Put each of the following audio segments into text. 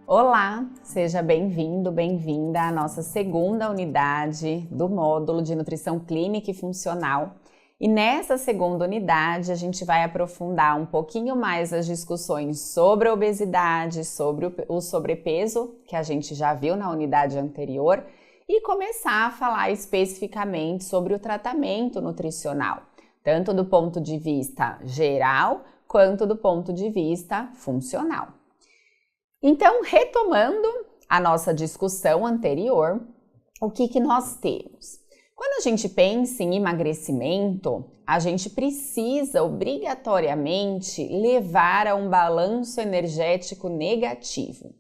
Olá, seja bem-vindo, bem-vinda à nossa segunda unidade do módulo de Nutrição Clínica e Funcional. E nessa segunda unidade a gente vai aprofundar um pouquinho mais as discussões sobre a obesidade, sobre o sobrepeso, que a gente já viu na unidade anterior, e começar a falar especificamente sobre o tratamento nutricional, tanto do ponto de vista geral quanto do ponto de vista funcional. Então, retomando a nossa discussão anterior, o que nós temos? Quando a gente pensa em emagrecimento, a gente precisa obrigatoriamente levar a um balanço energético negativo.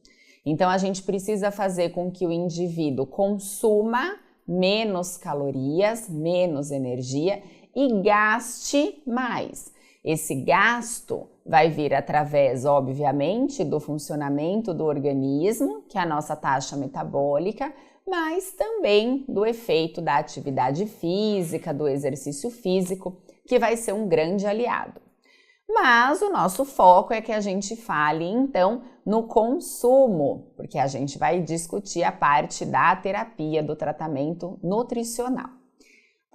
Então, a gente precisa fazer com que o indivíduo consuma menos calorias, menos energia e gaste mais. Esse gasto vai vir através, obviamente, do funcionamento do organismo, que é a nossa taxa metabólica, mas também do efeito da atividade física, do exercício físico, que vai ser um grande aliado. Mas o nosso foco é que a gente fale, então, no consumo, porque a gente vai discutir a parte da terapia, do tratamento nutricional.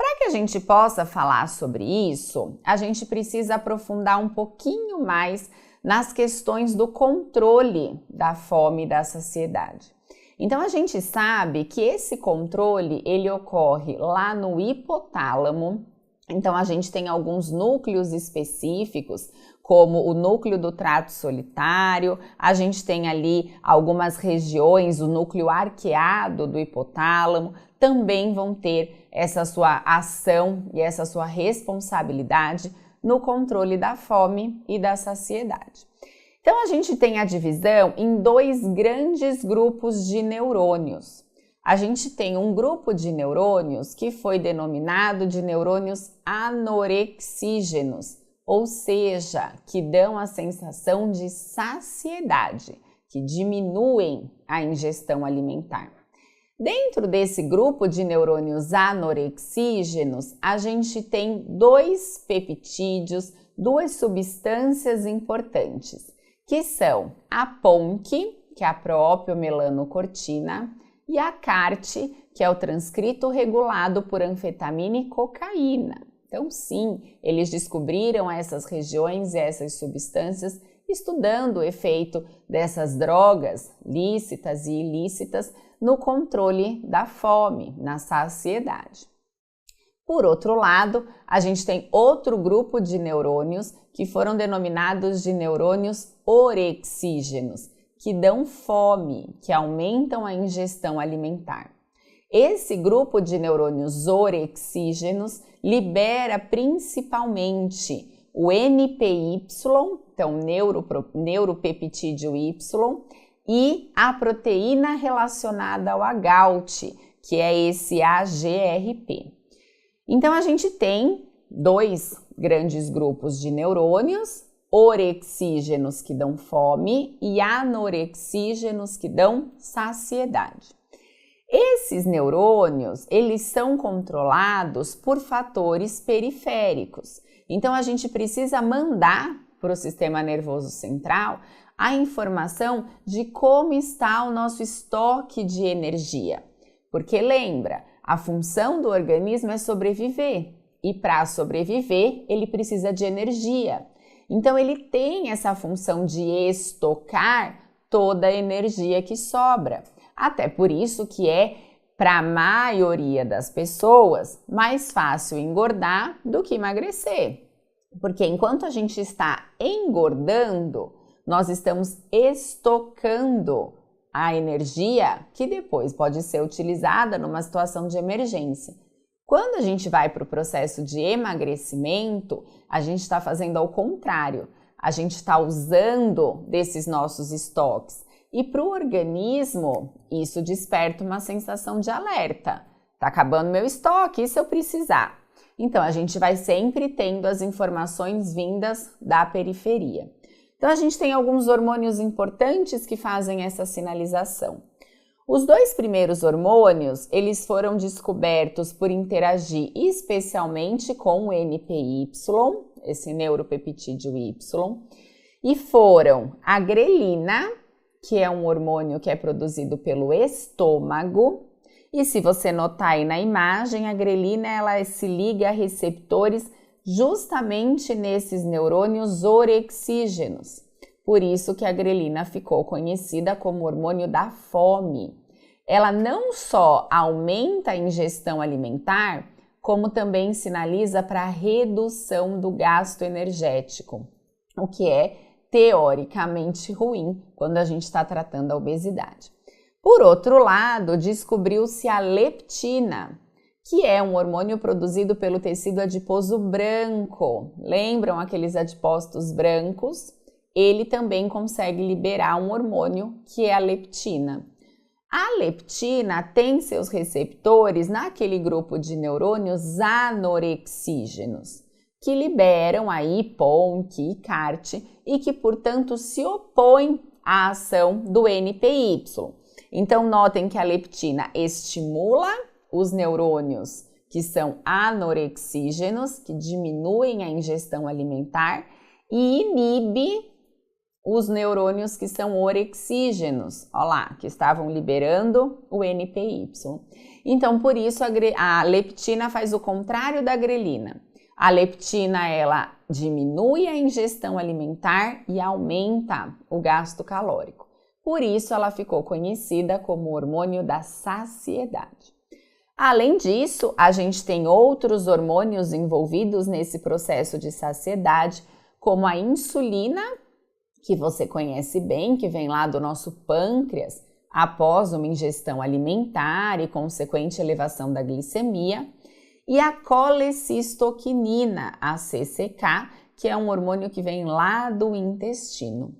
Para que a gente possa falar sobre isso, a gente precisa aprofundar um pouquinho mais nas questões do controle da fome e da saciedade. Então, a gente sabe que esse controle, ele ocorre lá no hipotálamo. Então, a gente tem alguns núcleos específicos, como o núcleo do trato solitário, a gente tem ali algumas regiões, o núcleo arqueado do hipotálamo, também vão ter essa sua ação e essa sua responsabilidade no controle da fome e da saciedade. Então, a gente tem a divisão em dois grandes grupos de neurônios. A gente tem um grupo de neurônios que foi denominado de neurônios anorexígenos, ou seja, que dão a sensação de saciedade, que diminuem a ingestão alimentar. Dentro desse grupo de neurônios anorexígenos, a gente tem dois peptídeos, duas substâncias importantes, que são a PONC, que é a proopiomelanocortina, e a CART, que é o transcrito regulado por anfetamina e cocaína. Então, sim, eles descobriram essas regiões e essas substâncias estudando o efeito dessas drogas lícitas e ilícitas no controle da fome, na saciedade. Por outro lado, a gente tem outro grupo de neurônios que foram denominados de neurônios orexígenos, que dão fome, que aumentam a ingestão alimentar. Esse grupo de neurônios orexígenos libera principalmente o NPY, então neuropeptídeo Y, e a proteína relacionada ao AGALT, que é esse AGRP. Então, a gente tem dois grandes grupos de neurônios, orexígenos que dão fome e anorexígenos que dão saciedade. Esses neurônios, eles são controlados por fatores periféricos. Então, a gente precisa mandar para o sistema nervoso central a informação de como está o nosso estoque de energia. Porque lembra, a função do organismo é sobreviver e para sobreviver ele precisa de energia. Então ele tem essa função de estocar toda a energia que sobra. Até por isso que é, para a maioria das pessoas, mais fácil engordar do que emagrecer. Porque enquanto a gente está engordando, nós estamos estocando a energia que depois pode ser utilizada numa situação de emergência. Quando a gente vai para o processo de emagrecimento, a gente está fazendo ao contrário. A gente está usando desses nossos estoques. E para o organismo, isso desperta uma sensação de alerta. Está acabando meu estoque, e se eu precisar? Então, a gente vai sempre tendo as informações vindas da periferia. Então, a gente tem alguns hormônios importantes que fazem essa sinalização. Os dois primeiros hormônios, eles foram descobertos por interagir especialmente com o NPY, esse neuropeptídeo Y, e foram a grelina que é um hormônio que é produzido pelo estômago. E se você notar aí na imagem, a grelina ela se liga a receptores justamente nesses neurônios orexígenos. Por isso que a grelina ficou conhecida como hormônio da fome. Ela não só aumenta a ingestão alimentar, como também sinaliza para a redução do gasto energético, o que é teoricamente ruim quando a gente está tratando a obesidade. Por outro lado, descobriu-se a leptina, que é um hormônio produzido pelo tecido adiposo branco. Lembram aqueles adipócitos brancos? Ele também consegue liberar um hormônio que é a leptina. A leptina tem seus receptores naquele grupo de neurônios anorexígenos, que liberam aí PONC e CART e que, portanto, se opõem à ação do NPY. Então, notem que a leptina estimula os neurônios que são anorexígenos, que diminuem a ingestão alimentar, e inibe os neurônios que são orexígenos, ó lá, que estavam liberando o NPY. Então, por isso, a leptina faz o contrário da grelina. A leptina, ela diminui a ingestão alimentar e aumenta o gasto calórico. Por isso, ela ficou conhecida como hormônio da saciedade. Além disso, a gente tem outros hormônios envolvidos nesse processo de saciedade, como a insulina, que você conhece bem, que vem lá do nosso pâncreas após uma ingestão alimentar e consequente elevação da glicemia, e a colecistoquinina, a CCK, que é um hormônio que vem lá do intestino.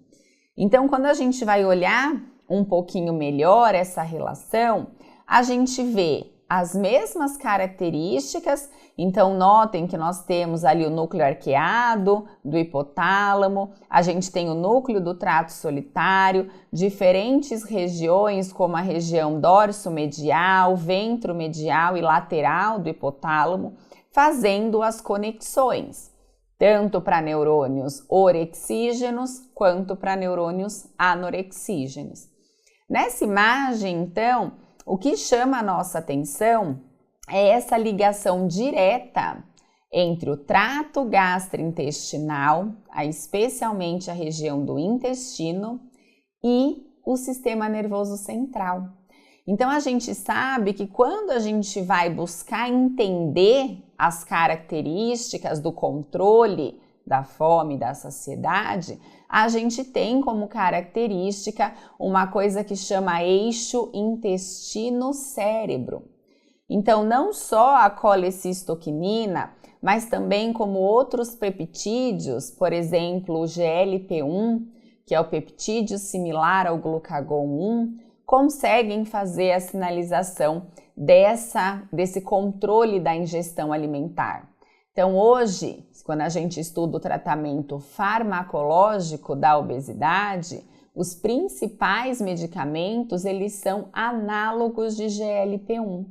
Então, quando a gente vai olhar um pouquinho melhor essa relação, a gente vê as mesmas características. Então, notem que nós temos ali o núcleo arqueado do hipotálamo, a gente tem o núcleo do trato solitário, diferentes regiões como a região dorso-medial, ventro-medial e lateral do hipotálamo, fazendo as conexões, tanto para neurônios orexígenos quanto para neurônios anorexígenos. Nessa imagem, então, o que chama a nossa atenção é essa ligação direta entre o trato gastrointestinal, especialmente a região do intestino, e o sistema nervoso central. Então, a gente sabe que quando a gente vai buscar entender as características do controle da fome e da saciedade, a gente tem como característica uma coisa que chama eixo intestino-cérebro. Então, não só a colecistoquinina, mas também como outros peptídeos, por exemplo, o GLP-1, que é o peptídeo similar ao glucagon 1, conseguem fazer a sinalização desse controle da ingestão alimentar. Então, hoje, quando a gente estuda o tratamento farmacológico da obesidade, os principais medicamentos, eles são análogos de GLP-1,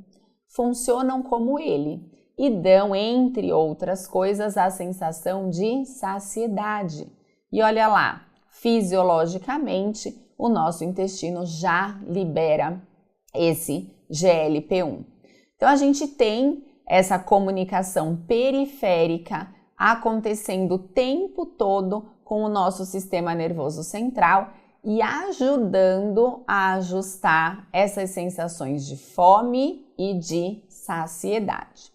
funcionam como ele e dão, entre outras coisas, a sensação de saciedade. E olha lá, fisiologicamente, o nosso intestino já libera esse GLP-1. Então, a gente tem essa comunicação periférica acontecendo o tempo todo com o nosso sistema nervoso central e ajudando a ajustar essas sensações de fome e de saciedade.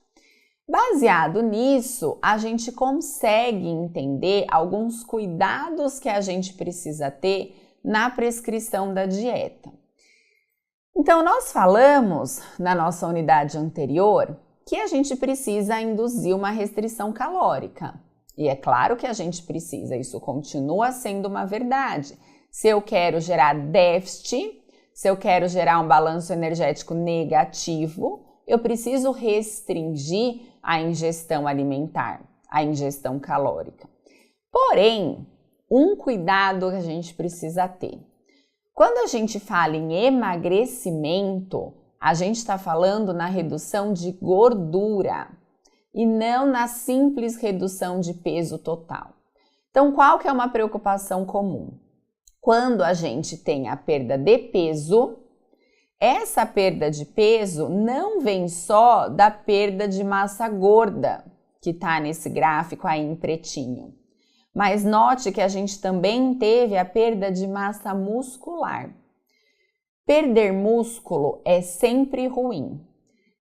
Baseado nisso, a gente consegue entender alguns cuidados que a gente precisa ter na prescrição da dieta. Então, nós falamos na nossa unidade anterior que a gente precisa induzir uma restrição calórica. E é claro que a gente precisa, isso continua sendo uma verdade. Se eu quero gerar déficit, se eu quero gerar um balanço energético negativo, eu preciso restringir a ingestão alimentar, a ingestão calórica. Porém, um cuidado que a gente precisa ter. Quando a gente fala em emagrecimento, a gente está falando na redução de gordura e não na simples redução de peso total. Então, qual que é uma preocupação comum? quando a gente tem a perda de peso, essa perda de peso não vem só da perda de massa gorda, que está nesse gráfico aí em pretinho. Mas note que a gente também teve a perda de massa muscular. Perder músculo é sempre ruim.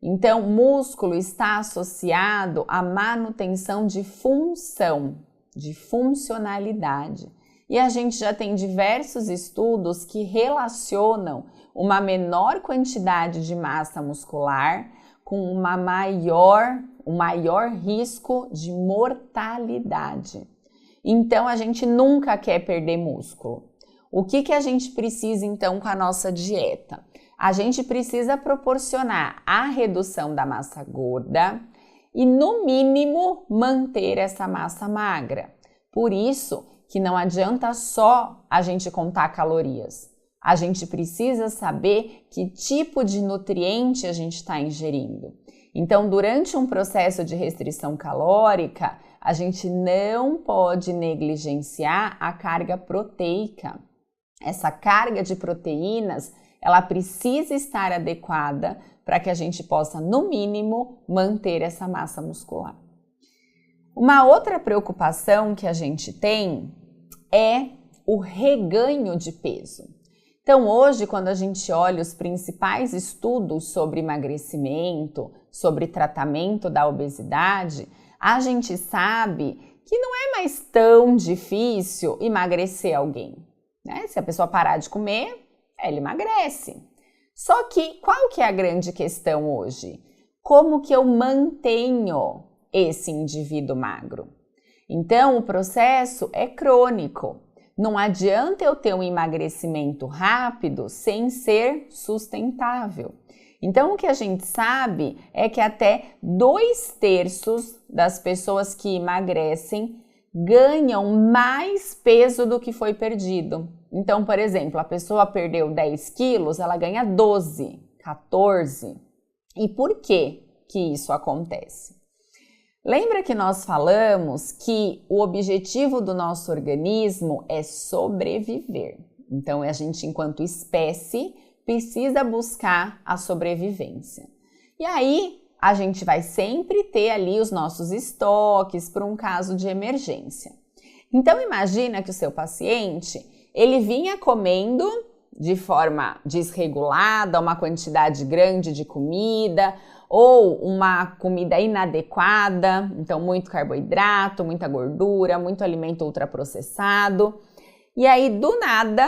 Então, músculo está associado à manutenção de função, de funcionalidade. E a gente já tem diversos estudos que relacionam uma menor quantidade de massa muscular com um maior risco de mortalidade. Então, a gente nunca quer perder músculo. O que a gente precisa, então, com a nossa dieta? A gente precisa proporcionar a redução da massa gorda e, no mínimo, manter essa massa magra. Por isso que não adianta só a gente contar calorias. A gente precisa saber que tipo de nutriente a gente está ingerindo. Então, durante um processo de restrição calórica, a gente não pode negligenciar a carga proteica. Essa carga de proteínas, ela precisa estar adequada para que a gente possa, no mínimo, manter essa massa muscular. Uma outra preocupação que a gente tem é o reganho de peso. Então, hoje, quando a gente olha os principais estudos sobre emagrecimento, sobre tratamento da obesidade, a gente sabe que não é mais tão difícil emagrecer alguém, né? Se a pessoa parar de comer, ela emagrece. Só que qual que é a grande questão hoje? Como que eu mantenho esse indivíduo magro? Então, o processo é crônico. Não adianta eu ter um emagrecimento rápido sem ser sustentável. Então, o que a gente sabe é que até 2/3 das pessoas que emagrecem ganham mais peso do que foi perdido. Então, por exemplo, a pessoa perdeu 10 quilos, ela ganha 12, 14. E por que isso acontece? Lembra que nós falamos que o objetivo do nosso organismo é sobreviver. Então, a gente, enquanto espécie, precisa buscar a sobrevivência. E aí, a gente vai sempre ter ali os nossos estoques para um caso de emergência. Então, imagina que o seu paciente, ele vinha comendo de forma desregulada, uma quantidade grande de comida, ou uma comida inadequada, então muito carboidrato, muita gordura, muito alimento ultraprocessado. E aí, do nada,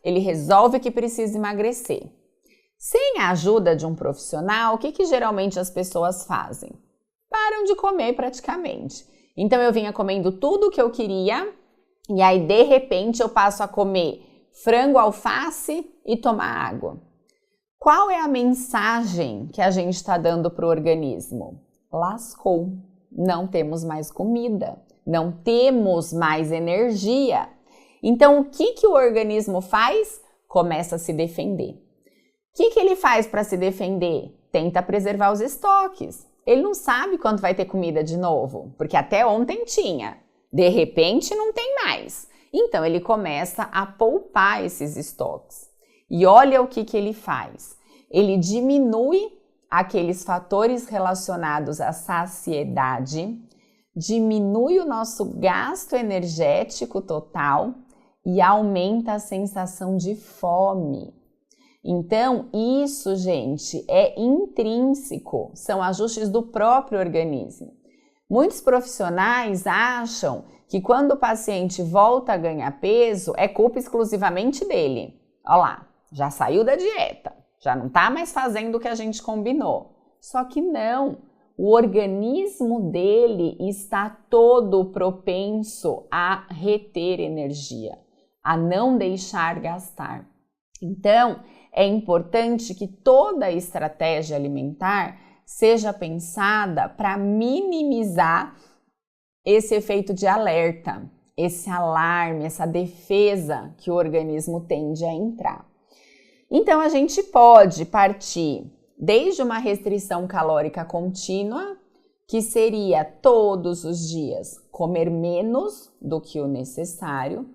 ele resolve que precisa emagrecer. Sem a ajuda de um profissional, o que geralmente as pessoas fazem? Param de comer praticamente. Então, eu vinha comendo tudo o que eu queria e aí, de repente, eu passo a comer frango, alface e tomar água. Qual é a mensagem que a gente está dando para o organismo? Lascou, não temos mais comida, não temos mais energia. Então, o que o organismo faz? Começa a se defender. O que ele faz para se defender? Tenta preservar os estoques. Ele não sabe quando vai ter comida de novo, porque até ontem tinha. De repente, não tem mais. Então, ele começa a poupar esses estoques. E olha o que ele faz. Ele diminui aqueles fatores relacionados à saciedade, diminui o nosso gasto energético total e aumenta a sensação de fome. Então, isso, gente, é intrínseco, são ajustes do próprio organismo. Muitos profissionais acham que quando o paciente volta a ganhar peso, é culpa exclusivamente dele. Olha lá, já saiu da dieta, já não está mais fazendo o que a gente combinou. Só que não, o organismo dele está todo propenso a reter energia, a não deixar gastar. Então, é importante que toda a estratégia alimentar seja pensada para minimizar esse efeito de alerta, esse alarme, essa defesa que o organismo tende a entrar. Então, a gente pode partir desde uma restrição calórica contínua, que seria todos os dias comer menos do que o necessário,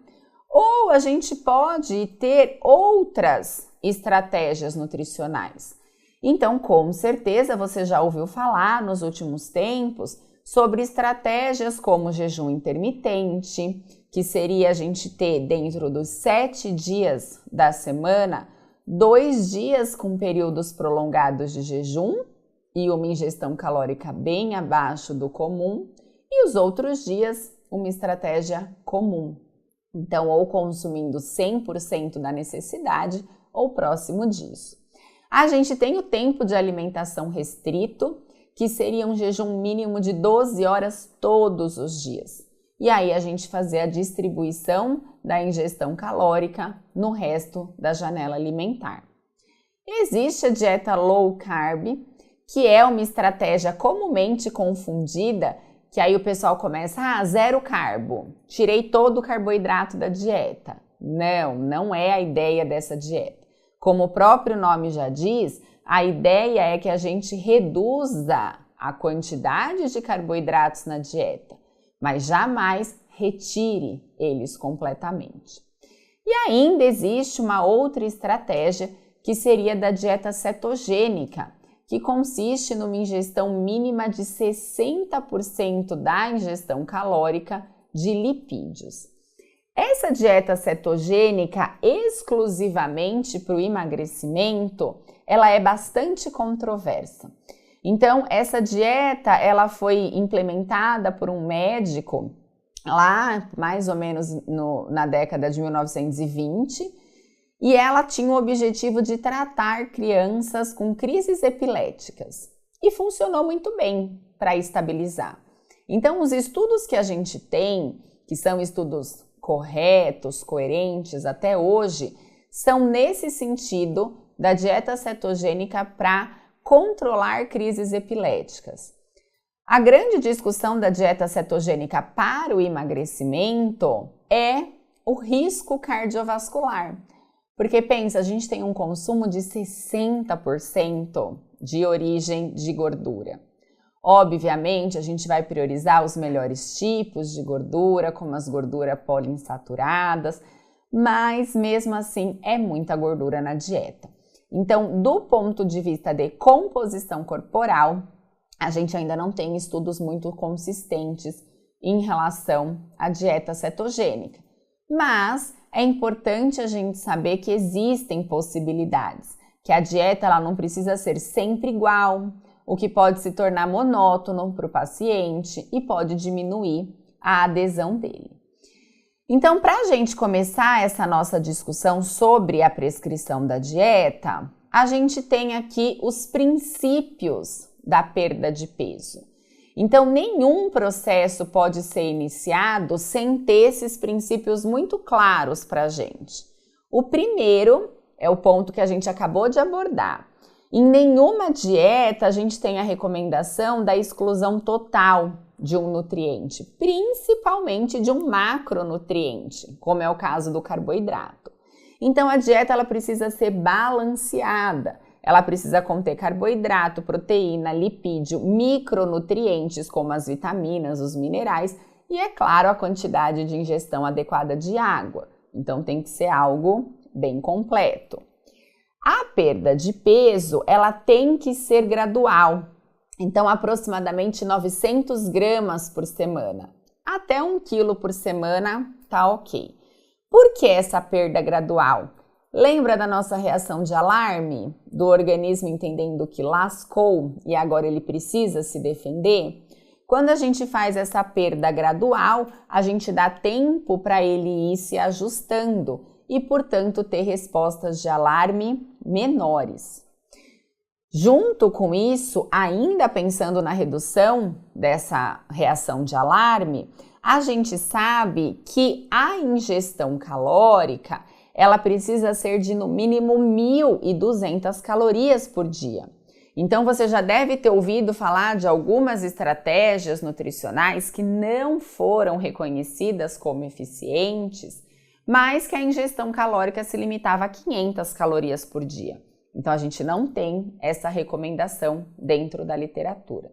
Ou a gente pode ter outras estratégias nutricionais. Então, com certeza, você já ouviu falar nos últimos tempos sobre estratégias como jejum intermitente, que seria a gente ter dentro dos 7 dias da semana, 2 dias com períodos prolongados de jejum e uma ingestão calórica bem abaixo do comum, e os outros dias uma estratégia comum. Então, ou consumindo 100% da necessidade ou próximo disso. A gente tem o tempo de alimentação restrito, que seria um jejum mínimo de 12 horas todos os dias. E aí a gente fazer a distribuição da ingestão calórica no resto da janela alimentar. Existe a dieta low carb, que é uma estratégia comumente confundida, que aí o pessoal começa, zero carbo, tirei todo o carboidrato da dieta. Não é a ideia dessa dieta. Como o próprio nome já diz, a ideia é que a gente reduza a quantidade de carboidratos na dieta, mas jamais retire eles completamente. E ainda existe uma outra estratégia que seria da dieta cetogênica, que consiste numa ingestão mínima de 60% da ingestão calórica de lipídios. Essa dieta cetogênica exclusivamente para o emagrecimento, ela é bastante controversa. Então, essa dieta, ela foi implementada por um médico lá mais ou menos na década de 1920, e ela tinha o objetivo de tratar crianças com crises epiléticas. E funcionou muito bem para estabilizar. Então, os estudos que a gente tem, que são estudos corretos, coerentes até hoje, são nesse sentido da dieta cetogênica para controlar crises epiléticas. A grande discussão da dieta cetogênica para o emagrecimento é o risco cardiovascular. Porque pensa, a gente tem um consumo de 60% de origem de gordura. Obviamente, a gente vai priorizar os melhores tipos de gordura, como as gorduras poliinsaturadas, mas mesmo assim é muita gordura na dieta. Então, do ponto de vista de composição corporal, a gente ainda não tem estudos muito consistentes em relação à dieta cetogênica. Mas é importante a gente saber que existem possibilidades, que a dieta ela não precisa ser sempre igual, o que pode se tornar monótono para o paciente e pode diminuir a adesão dele. Então, para a gente começar essa nossa discussão sobre a prescrição da dieta, a gente tem aqui os princípios da perda de peso. Então, nenhum processo pode ser iniciado sem ter esses princípios muito claros para a gente. O primeiro é o ponto que a gente acabou de abordar. Em nenhuma dieta a gente tem a recomendação da exclusão total de um nutriente, principalmente de um macronutriente, como é o caso do carboidrato. Então a dieta ela precisa ser balanceada, ela precisa conter carboidrato, proteína, lipídio, micronutrientes como as vitaminas, os minerais e, é claro, a quantidade de ingestão adequada de água. Então tem que ser algo bem completo. A perda de peso, ela tem que ser gradual, então aproximadamente 900 gramas por semana, até 1 quilo por semana tá ok. Por que essa perda gradual? Lembra da nossa reação de alarme? Do organismo entendendo que lascou e agora ele precisa se defender? Quando a gente faz essa perda gradual, a gente dá tempo para ele ir se ajustando e, portanto, ter respostas de alarme menores. Junto com isso, ainda pensando na redução dessa reação de alarme, a gente sabe que a ingestão calórica, ela precisa ser de no mínimo 1.200 calorias por dia. Então você já deve ter ouvido falar de algumas estratégias nutricionais que não foram reconhecidas como eficientes, mas que a ingestão calórica se limitava a 500 calorias por dia. Então a gente não tem essa recomendação dentro da literatura.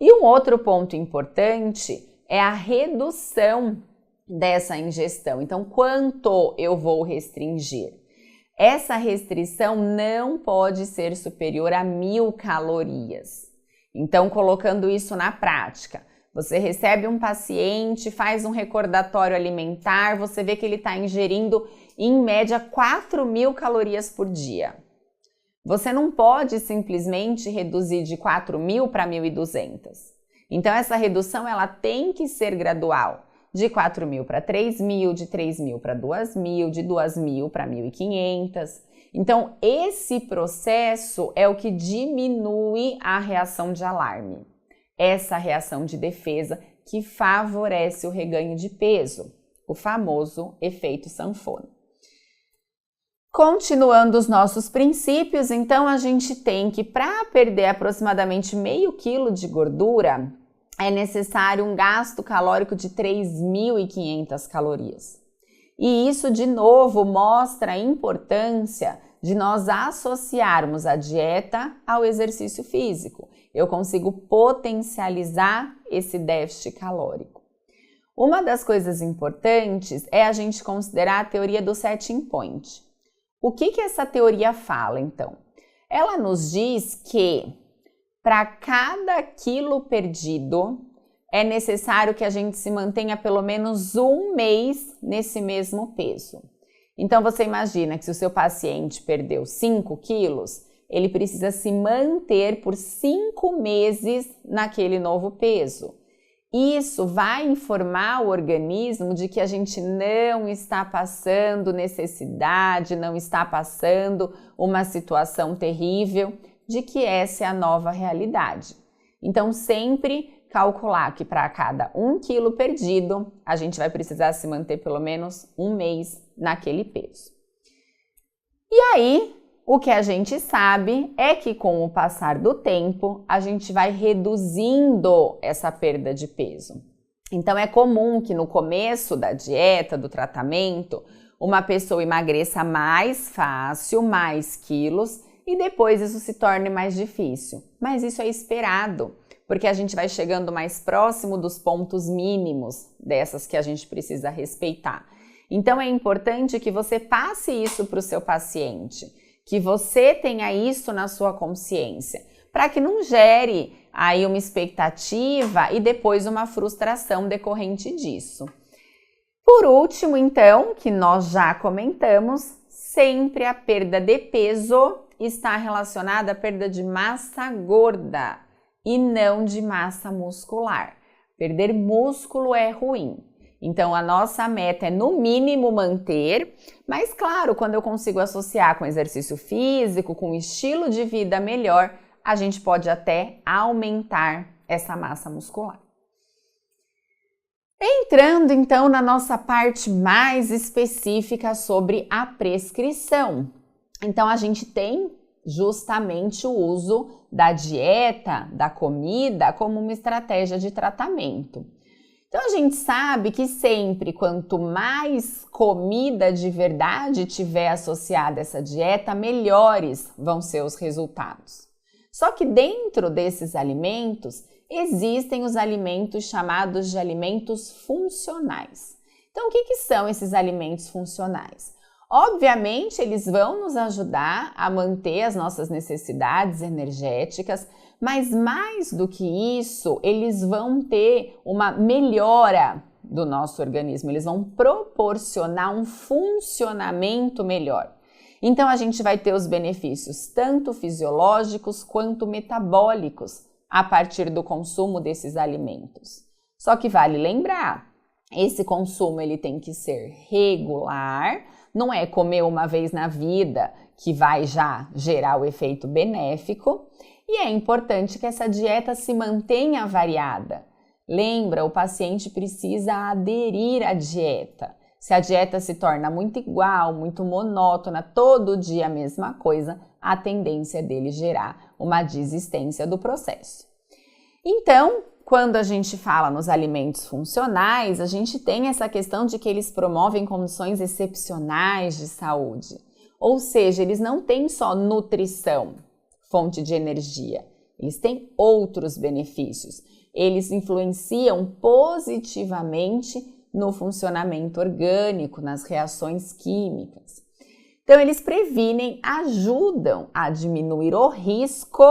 E um outro ponto importante é a redução dessa ingestão. Então, quanto eu vou restringir? Essa restrição não pode ser superior a 1.000 calorias. Então, colocando isso na prática, você recebe um paciente, faz um recordatório alimentar, você vê que ele está ingerindo, em média, 4.000 calorias por dia. Você não pode simplesmente reduzir de 4.000 para 1.200. Então, essa redução ela tem que ser gradual. De 4.000 para 3.000, de 3.000 para 2.000, de 2.000 para 1.500. Então, esse processo é o que diminui a reação de alarme. Essa reação de defesa que favorece o reganho de peso, o famoso efeito sanfona. Continuando os nossos princípios, então a gente tem que, para perder aproximadamente meio quilo de gordura, é necessário um gasto calórico de 3.500 calorias. E isso, de novo, mostra a importância de nós associarmos a dieta ao exercício físico. Eu consigo potencializar esse déficit calórico. Uma das coisas importantes é a gente considerar a teoria do setting point. O que essa teoria fala, então? Ela nos diz que para cada quilo perdido, é necessário que a gente se mantenha pelo menos um mês nesse mesmo peso. Então, você imagina que se o seu paciente perdeu 5 quilos, ele precisa se manter por 5 meses naquele novo peso. Isso vai informar o organismo de que a gente não está passando necessidade, não está passando uma situação terrível, de que essa é a nova realidade. Então, sempre calcular que para cada 1 quilo perdido, a gente vai precisar se manter pelo menos um mês naquele peso. E aí, o que a gente sabe é que com o passar do tempo, a gente vai reduzindo essa perda de peso. Então, é comum que no começo da dieta, do tratamento, uma pessoa emagreça mais fácil, mais quilos, e depois isso se torne mais difícil. Mas isso é esperado, porque a gente vai chegando mais próximo dos pontos mínimos dessas que a gente precisa respeitar. Então é importante que você passe isso para o seu paciente, que você tenha isso na sua consciência, para que não gere aí uma expectativa e depois uma frustração decorrente disso. Por último, então, que nós já comentamos, sempre a perda de peso está relacionada à perda de massa gorda e não de massa muscular. Perder músculo é ruim. Então, a nossa meta é, no mínimo, manter, mas, claro, quando eu consigo associar com exercício físico, com estilo de vida melhor, a gente pode até aumentar essa massa muscular. Entrando, então, na nossa parte mais específica sobre a prescrição. Então, a gente tem justamente o uso da dieta, da comida, como uma estratégia de tratamento. Então, a gente sabe que sempre, quanto mais comida de verdade tiver associada a essa dieta, melhores vão ser os resultados. Só que dentro desses alimentos, existem os alimentos chamados de alimentos funcionais. Então, o que são esses alimentos funcionais? Obviamente, eles vão nos ajudar a manter as nossas necessidades energéticas, mas mais do que isso, eles vão ter uma melhora do nosso organismo, eles vão proporcionar um funcionamento melhor. Então, a gente vai ter os benefícios tanto fisiológicos quanto metabólicos a partir do consumo desses alimentos. Só que vale lembrar, esse consumo ele tem que ser regular, não é comer uma vez na vida que vai já gerar o efeito benéfico, e é importante que essa dieta se mantenha variada. Lembra, o paciente precisa aderir à dieta. Se a dieta se torna muito igual, muito monótona, todo dia a mesma coisa, a tendência é dele gerar uma desistência do processo. Então, quando a gente fala nos alimentos funcionais, a gente tem essa questão de que eles promovem condições excepcionais de saúde. Ou seja, eles não têm só nutrição, fonte de energia, eles têm outros benefícios. Eles influenciam positivamente no funcionamento orgânico, nas reações químicas. Então, eles previnem, ajudam a diminuir o risco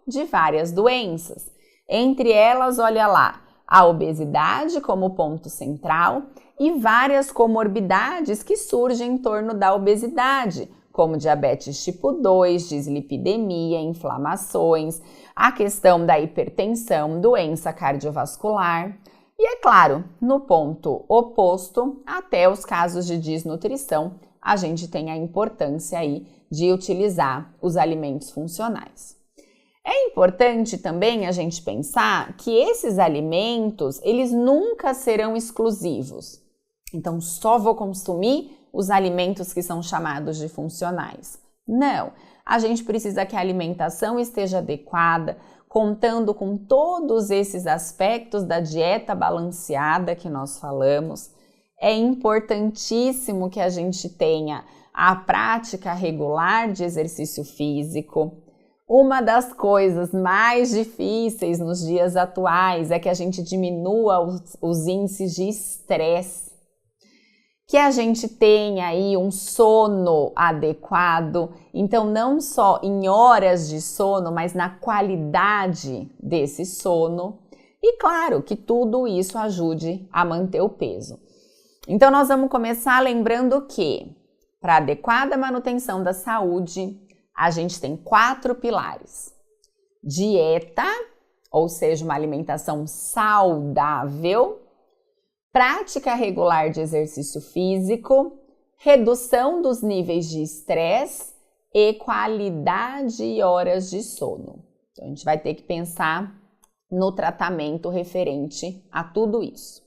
de várias doenças. Entre elas, olha lá, a obesidade como ponto central e várias comorbidades que surgem em torno da obesidade, como diabetes tipo 2, dislipidemia, inflamações, a questão da hipertensão, doença cardiovascular. E é claro, no ponto oposto, até os casos de desnutrição, a gente tem a importância aí de utilizar os alimentos funcionais. É importante também a gente pensar que esses alimentos, eles nunca serão exclusivos. Então, só vou consumir os alimentos que são chamados de funcionais. Não, a gente precisa que a alimentação esteja adequada, contando com todos esses aspectos da dieta balanceada que nós falamos. É importantíssimo que a gente tenha a prática regular de exercício físico. Uma das coisas mais difíceis nos dias atuais é que a gente diminua os índices de estresse, que a gente tenha aí um sono adequado, então não só em horas de sono, mas na qualidade desse sono. E claro que tudo isso ajude a manter o peso. Então, nós vamos começar lembrando que, para adequada manutenção da saúde, a gente tem 4 pilares. Dieta, ou seja, uma alimentação saudável, prática regular de exercício físico, redução dos níveis de estresse e qualidade e horas de sono. Então, a gente vai ter que pensar no tratamento referente a tudo isso.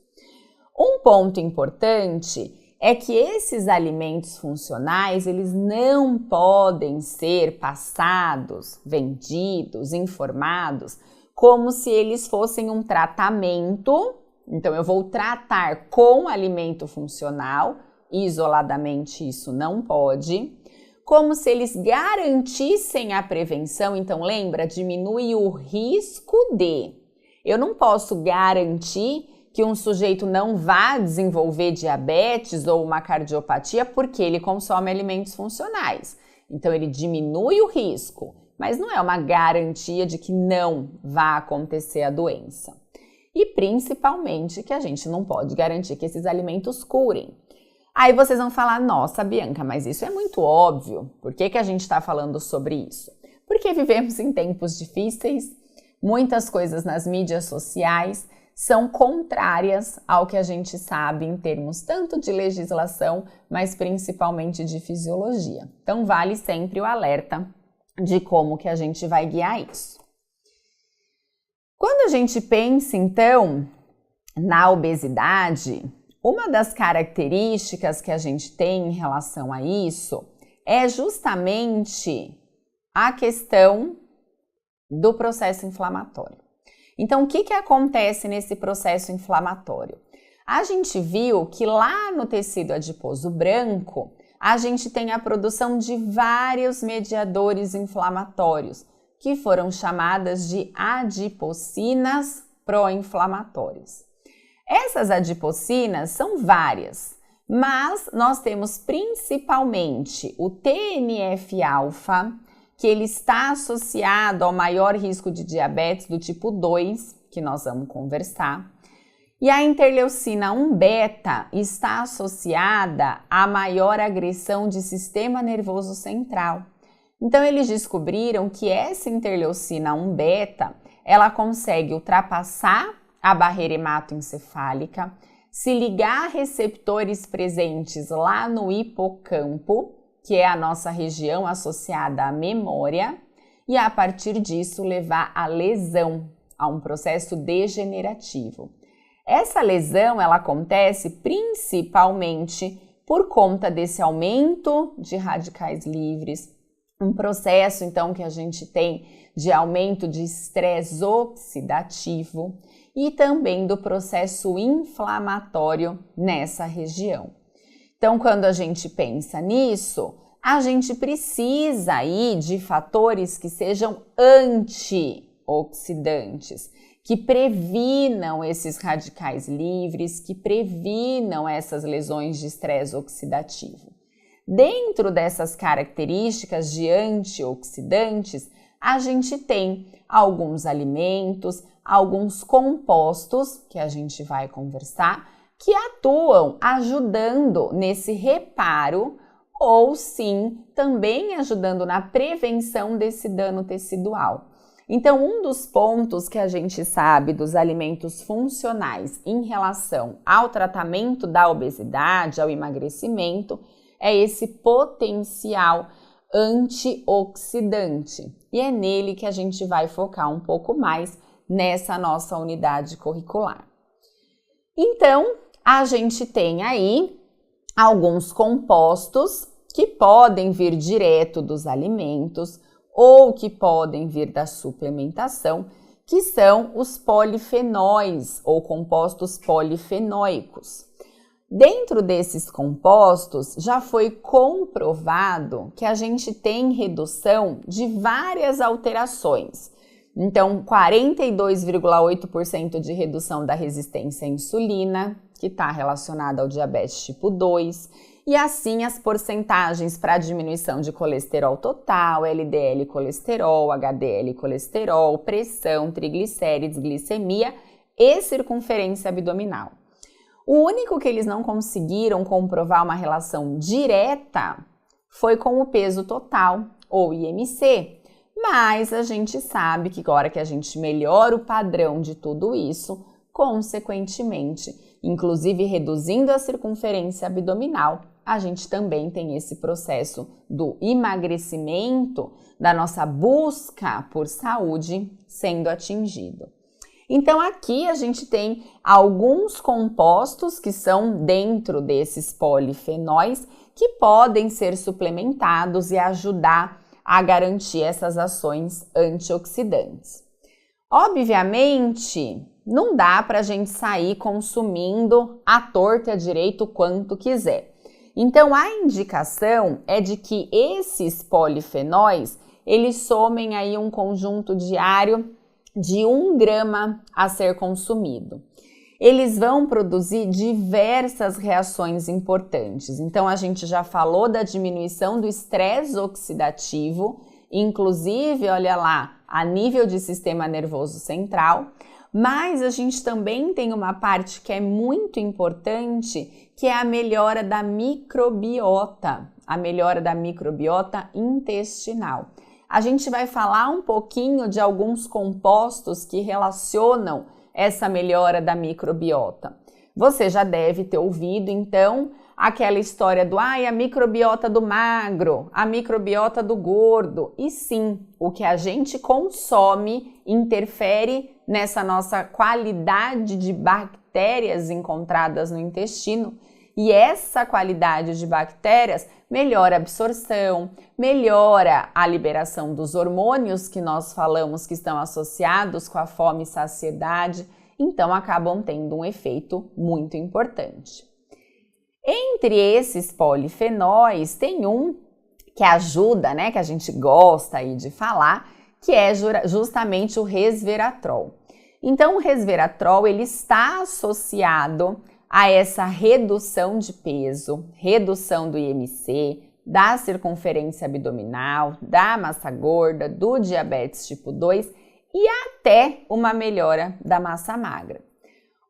Um ponto importante é que esses alimentos funcionais, eles não podem ser passados, vendidos, informados, como se eles fossem um tratamento. Então, eu vou tratar com alimento funcional, isoladamente isso não pode, como se eles garantissem a prevenção. Então, lembra, diminui o risco de. Eu não posso garantir que um sujeito não vá desenvolver diabetes ou uma cardiopatia porque ele consome alimentos funcionais. Então, ele diminui o risco, mas não é uma garantia de que não vá acontecer a doença. E principalmente que a gente não pode garantir que esses alimentos curem. Aí vocês vão falar, nossa, Bianca, mas isso é muito óbvio. Por que a gente está falando sobre isso? Porque vivemos em tempos difíceis, muitas coisas nas mídias sociais são contrárias ao que a gente sabe em termos tanto de legislação, mas principalmente de fisiologia. Então, vale sempre o alerta de como que a gente vai guiar isso. Quando a gente pensa, então, na obesidade, uma das características que a gente tem em relação a isso é justamente a questão do processo inflamatório. Então, o que acontece nesse processo inflamatório? A gente viu que lá no tecido adiposo branco, a gente tem a produção de vários mediadores inflamatórios, que foram chamadas de adipocinas pró-inflamatórias. Essas adipocinas são várias, mas nós temos principalmente o TNF-alfa, que ele está associado ao maior risco de diabetes do tipo 2, que nós vamos conversar. E a interleucina 1-beta está associada à maior agressão de sistema nervoso central. Então, eles descobriram que essa interleucina 1-beta, ela consegue ultrapassar a barreira hematoencefálica, se ligar a receptores presentes lá no hipocampo, que é a nossa região associada à memória, e a partir disso levar à lesão, a um processo degenerativo. Essa lesão, ela acontece principalmente por conta desse aumento de radicais livres, um processo, então, que a gente tem de aumento de estresse oxidativo e também do processo inflamatório nessa região. Então, quando a gente pensa nisso, a gente precisa aí de fatores que sejam antioxidantes, que previnam esses radicais livres, que previnam essas lesões de estresse oxidativo. Dentro dessas características de antioxidantes, a gente tem alguns alimentos, alguns compostos, que a gente vai conversar, que atuam ajudando nesse reparo ou sim também ajudando na prevenção desse dano tecidual. Então, um dos pontos que a gente sabe dos alimentos funcionais em relação ao tratamento da obesidade, ao emagrecimento, é esse potencial antioxidante. E é nele que a gente vai focar um pouco mais nessa nossa unidade curricular. Então, a gente tem aí alguns compostos que podem vir direto dos alimentos ou que podem vir da suplementação, que são os polifenóis ou compostos polifenóicos. Dentro desses compostos, já foi comprovado que a gente tem redução de várias alterações. Então, 42,8% de redução da resistência à insulina, que está relacionada ao diabetes tipo 2, e assim as porcentagens para diminuição de colesterol total, LDL colesterol, HDL colesterol, pressão, triglicérides, glicemia e circunferência abdominal. O único que eles não conseguiram comprovar uma relação direta foi com o peso total, ou IMC, mas a gente sabe que agora que a gente melhora o padrão de tudo isso, consequentemente, inclusive reduzindo a circunferência abdominal, a gente também tem esse processo do emagrecimento, da nossa busca por saúde sendo atingido. Então aqui a gente tem alguns compostos que são dentro desses polifenóis que podem ser suplementados e ajudar a garantir essas ações antioxidantes. Obviamente, não dá para a gente sair consumindo à torta e à direita o quanto quiser. Então, a indicação é de que esses polifenóis, eles somem aí um conjunto diário de 1 grama a ser consumido. Eles vão produzir diversas reações importantes. Então, a gente já falou da diminuição do estresse oxidativo, inclusive, olha lá, a nível de sistema nervoso central, mas a gente também tem uma parte que é muito importante, que é a melhora da microbiota intestinal. A gente vai falar um pouquinho de alguns compostos que relacionam essa melhora da microbiota. Você já deve ter ouvido, então, aquela história do a microbiota do magro, a microbiota do gordo. E sim, o que a gente consome interfere nessa nossa qualidade de bactérias encontradas no intestino. E essa qualidade de bactérias melhora a absorção, melhora a liberação dos hormônios que nós falamos que estão associados com a fome e saciedade, então acabam tendo um efeito muito importante. Entre esses polifenóis tem um que ajuda, né, que a gente gosta aí de falar, que é justamente o resveratrol. Então o resveratrol ele está associado a essa redução de peso, redução do IMC, da circunferência abdominal, da massa gorda, do diabetes tipo 2 e até uma melhora da massa magra.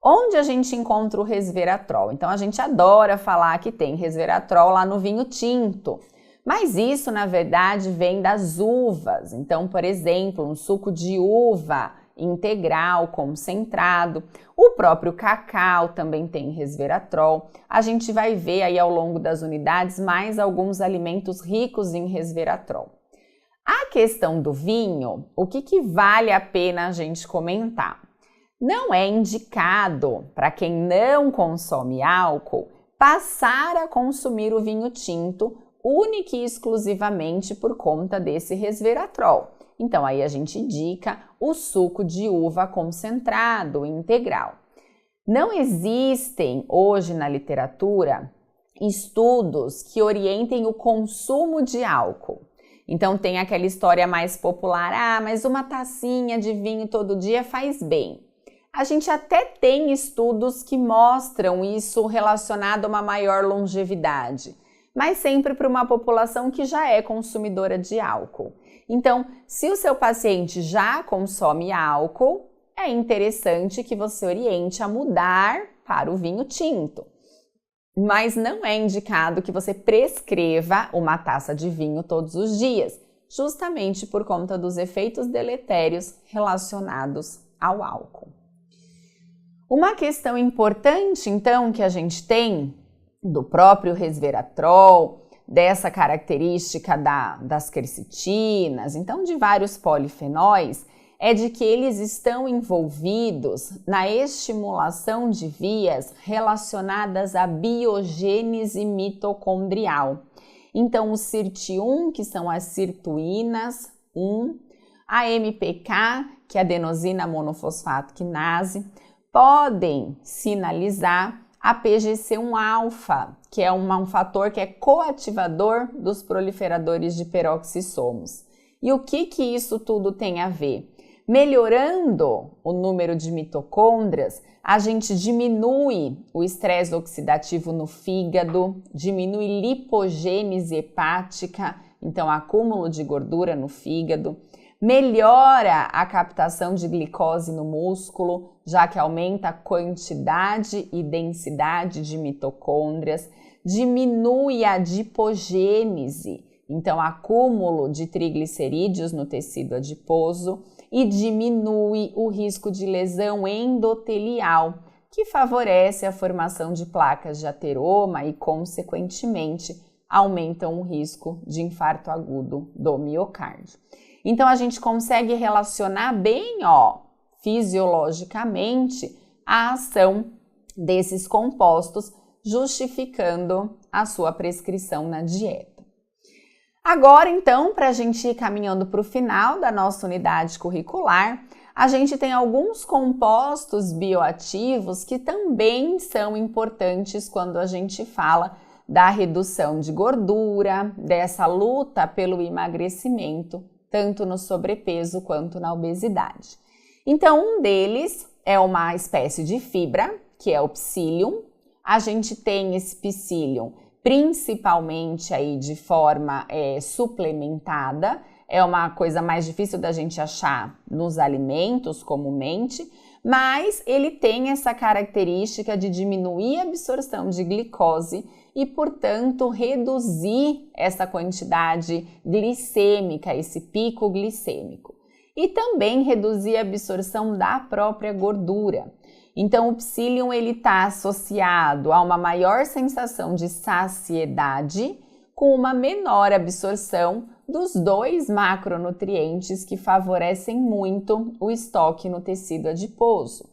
Onde a gente encontra o resveratrol? Então a gente adora falar que tem resveratrol lá no vinho tinto, mas isso na verdade vem das uvas. Então, por exemplo, um suco de uva integral, concentrado. O próprio cacau também tem resveratrol. A gente vai ver aí ao longo das unidades mais alguns alimentos ricos em resveratrol. A questão do vinho, o que vale a pena a gente comentar? Não é indicado para quem não consome álcool passar a consumir o vinho tinto única e exclusivamente por conta desse resveratrol. Então, aí a gente indica o suco de uva concentrado, integral. Não existem hoje na literatura estudos que orientem o consumo de álcool. Então, tem aquela história mais popular, mas uma tacinha de vinho todo dia faz bem. A gente até tem estudos que mostram isso relacionado a uma maior longevidade, mas sempre para uma população que já é consumidora de álcool. Então, se o seu paciente já consome álcool, é interessante que você oriente a mudar para o vinho tinto. Mas não é indicado que você prescreva uma taça de vinho todos os dias, justamente por conta dos efeitos deletérios relacionados ao álcool. Uma questão importante, então, que a gente tem do próprio resveratrol, dessa característica das quercetinas, então de vários polifenóis, é de que eles estão envolvidos na estimulação de vias relacionadas à biogênese mitocondrial. Então, o SIRT1, que são as sirtuínas 1, a MPK, que é a adenosina monofosfato quinase, podem sinalizar a PGC1-alfa, que é um fator que é coativador dos proliferadores de peroxissomos. E o que isso tudo tem a ver? Melhorando o número de mitocôndrias, a gente diminui o estresse oxidativo no fígado, diminui lipogênese hepática, então acúmulo de gordura no fígado, melhora a captação de glicose no músculo, já que aumenta a quantidade e densidade de mitocôndrias, diminui a adipogênese, então acúmulo de triglicerídeos no tecido adiposo, e diminui o risco de lesão endotelial, que favorece a formação de placas de ateroma e, consequentemente, aumentam o risco de infarto agudo do miocárdio. Então, a gente consegue relacionar bem, fisiologicamente, a ação desses compostos, justificando a sua prescrição na dieta. Agora, então, para a gente ir caminhando para o final da nossa unidade curricular, a gente tem alguns compostos bioativos que também são importantes quando a gente fala da redução de gordura, dessa luta pelo emagrecimento, tanto no sobrepeso quanto na obesidade. Então, um deles é uma espécie de fibra, que é o psyllium. A gente tem esse psyllium principalmente aí de forma suplementada, é uma coisa mais difícil da gente achar nos alimentos comumente, mas ele tem essa característica de diminuir a absorção de glicose e, portanto, reduzir essa quantidade glicêmica, esse pico glicêmico. E também reduzir a absorção da própria gordura. Então, o psyllium está associado a uma maior sensação de saciedade com uma menor absorção dos dois macronutrientes que favorecem muito o estoque no tecido adiposo.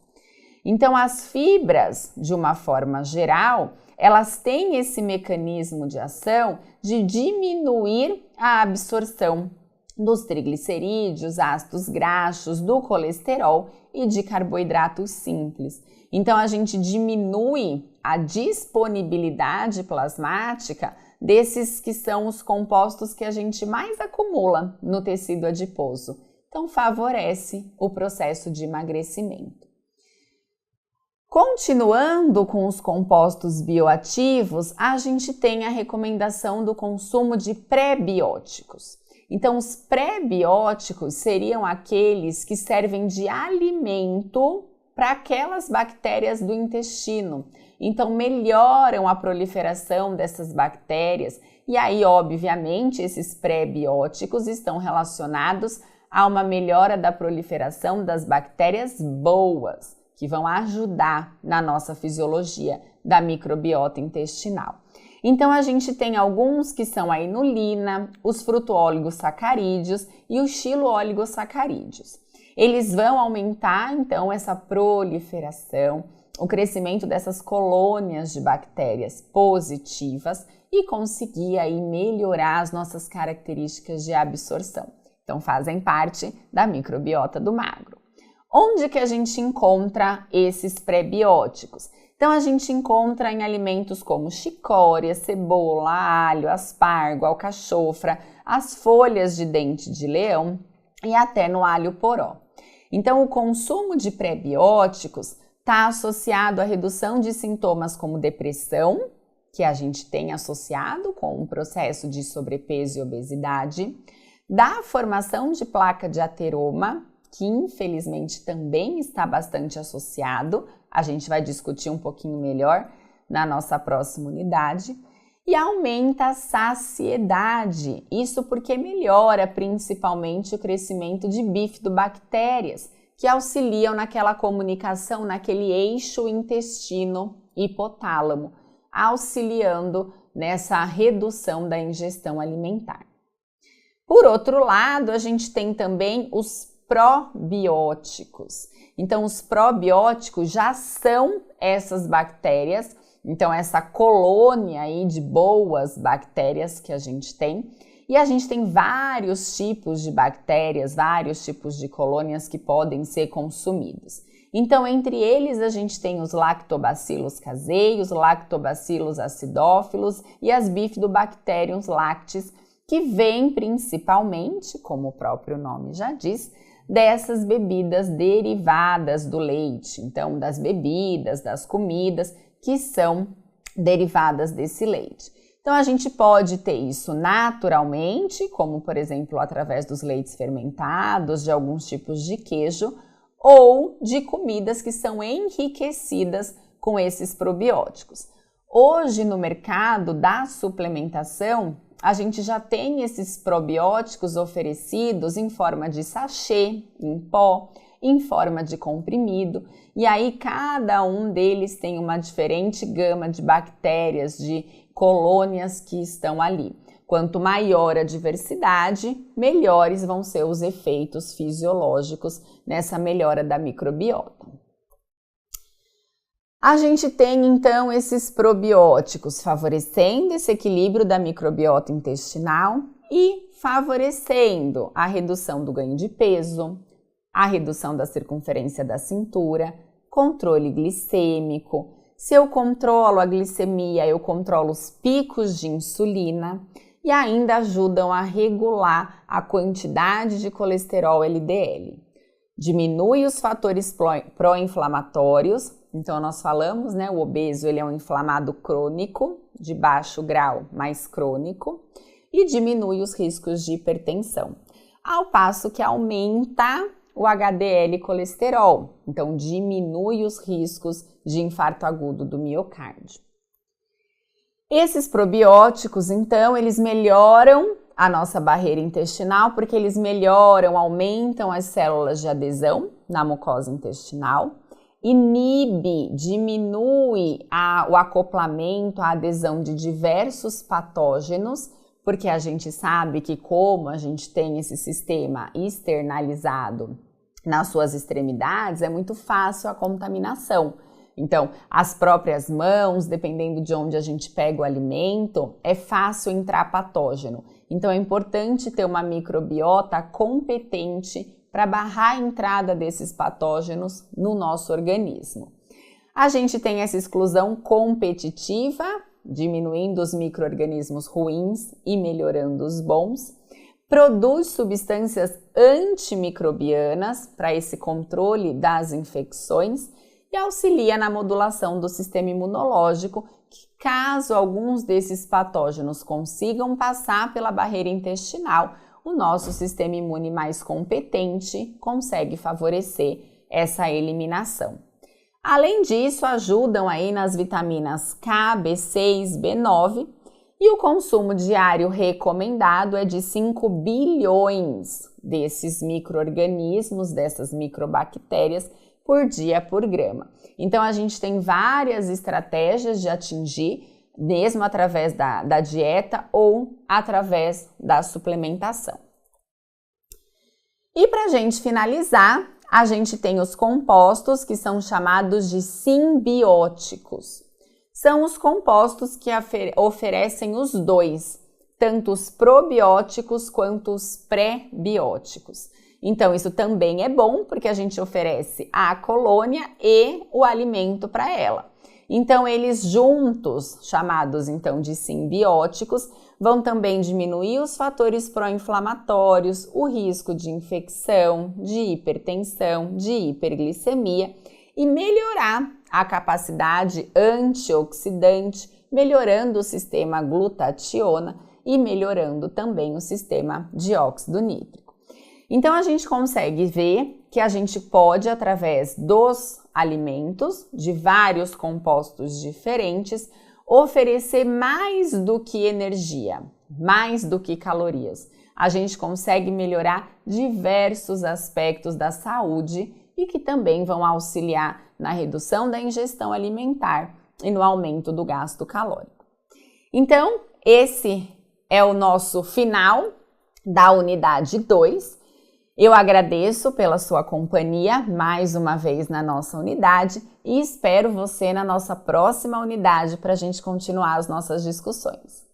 Então, as fibras, de uma forma geral, elas têm esse mecanismo de ação de diminuir a absorção dos triglicerídeos, ácidos graxos, do colesterol e de carboidratos simples. Então, a gente diminui a disponibilidade plasmática desses que são os compostos que a gente mais acumula no tecido adiposo. Então, favorece o processo de emagrecimento. Continuando com os compostos bioativos, a gente tem a recomendação do consumo de pré-bióticos. Então, os pré-bióticos seriam aqueles que servem de alimento para aquelas bactérias do intestino. Então, melhoram a proliferação dessas bactérias e aí, obviamente, esses pré-bióticos estão relacionados a uma melhora da proliferação das bactérias boas, que vão ajudar na nossa fisiologia da microbiota intestinal. Então, a gente tem alguns que são a inulina, os fruto-oligosacarídeos e os xilo-oligosacarídeos. Eles vão aumentar, então, essa proliferação, o crescimento dessas colônias de bactérias positivas e conseguir aí melhorar as nossas características de absorção. Então, fazem parte da microbiota do magro. Onde que a gente encontra esses pré-bióticos? Então, a gente encontra em alimentos como chicória, cebola, alho, aspargo, alcachofra, as folhas de dente de leão e até no alho poró. Então, o consumo de pré-bióticos está associado à redução de sintomas como depressão, que a gente tem associado com o processo de sobrepeso e obesidade, da formação de placa de ateroma, que infelizmente também está bastante associado, a gente vai discutir um pouquinho melhor na nossa próxima unidade, e aumenta a saciedade, isso porque melhora principalmente o crescimento de bifidobactérias, que auxiliam naquela comunicação, naquele eixo intestino-hipotálamo, auxiliando nessa redução da ingestão alimentar. Por outro lado, a gente tem também os probióticos. Então, os probióticos já são essas bactérias, então essa colônia aí de boas bactérias que a gente tem. E a gente tem vários tipos de bactérias, vários tipos de colônias que podem ser consumidos. Então, entre eles, a gente tem os lactobacillus casei, os lactobacillus acidófilos e as bifidobacterium lactis, que vêm principalmente, como o próprio nome já diz, dessas bebidas derivadas do leite. Então, das bebidas, das comidas que são derivadas desse leite. Então, a gente pode ter isso naturalmente, como, por exemplo, através dos leites fermentados, de alguns tipos de queijo, ou de comidas que são enriquecidas com esses probióticos. Hoje, no mercado da suplementação, a gente já tem esses probióticos oferecidos em forma de sachê, em pó, em forma de comprimido, e aí cada um deles tem uma diferente gama de bactérias, de colônias que estão ali. Quanto maior a diversidade, melhores vão ser os efeitos fisiológicos nessa melhora da microbiota. A gente tem então esses probióticos favorecendo esse equilíbrio da microbiota intestinal e favorecendo a redução do ganho de peso, a redução da circunferência da cintura, controle glicêmico. Se eu controlo a glicemia, eu controlo os picos de insulina e ainda ajudam a regular a quantidade de colesterol LDL. Diminui os fatores pró-inflamatórios. Então, nós falamos, né, o obeso ele é um inflamado crônico, de baixo grau, mais crônico, e diminui os riscos de hipertensão, ao passo que aumenta o HDL colesterol, então diminui os riscos de infarto agudo do miocárdio. Esses probióticos, então, eles melhoram a nossa barreira intestinal porque eles melhoram, aumentam as células de adesão na mucosa intestinal, diminui o acoplamento, a adesão de diversos patógenos, porque a gente sabe que como a gente tem esse sistema externalizado nas suas extremidades, é muito fácil a contaminação. Então, as próprias mãos, dependendo de onde a gente pega o alimento, é fácil entrar patógeno. Então, é importante ter uma microbiota competente para barrar a entrada desses patógenos no nosso organismo. A gente tem essa exclusão competitiva, diminuindo os micro-organismos ruins e melhorando os bons. Produz substâncias antimicrobianas para esse controle das infecções e auxilia na modulação do sistema imunológico, que caso alguns desses patógenos consigam passar pela barreira intestinal, o nosso sistema imune mais competente consegue favorecer essa eliminação. Além disso, ajudam aí nas vitaminas K, B6, B9 e o consumo diário recomendado é de 5 bilhões desses micro-organismos, dessas microbactérias, por dia por grama. Então, a gente tem várias estratégias de atingir, mesmo através da dieta ou através da suplementação. E para a gente finalizar, a gente tem os compostos que são chamados de simbióticos. São os compostos que oferecem os dois, tanto os probióticos quanto os pré-bióticos. Então, isso também é bom porque a gente oferece a colônia e o alimento para ela. Então, eles juntos, chamados então de simbióticos, vão também diminuir os fatores pró-inflamatórios, o risco de infecção, de hipertensão, de hiperglicemia e melhorar a capacidade antioxidante, melhorando o sistema glutationa e melhorando também o sistema dióxido nítrico. Então a gente consegue ver que a gente pode, através dos alimentos, de vários compostos diferentes, oferecer mais do que energia, mais do que calorias. A gente consegue melhorar diversos aspectos da saúde e que também vão auxiliar na redução da ingestão alimentar e no aumento do gasto calórico. Então, esse é o nosso final da unidade 2. Eu agradeço pela sua companhia mais uma vez na nossa unidade e espero você na nossa próxima unidade para a gente continuar as nossas discussões.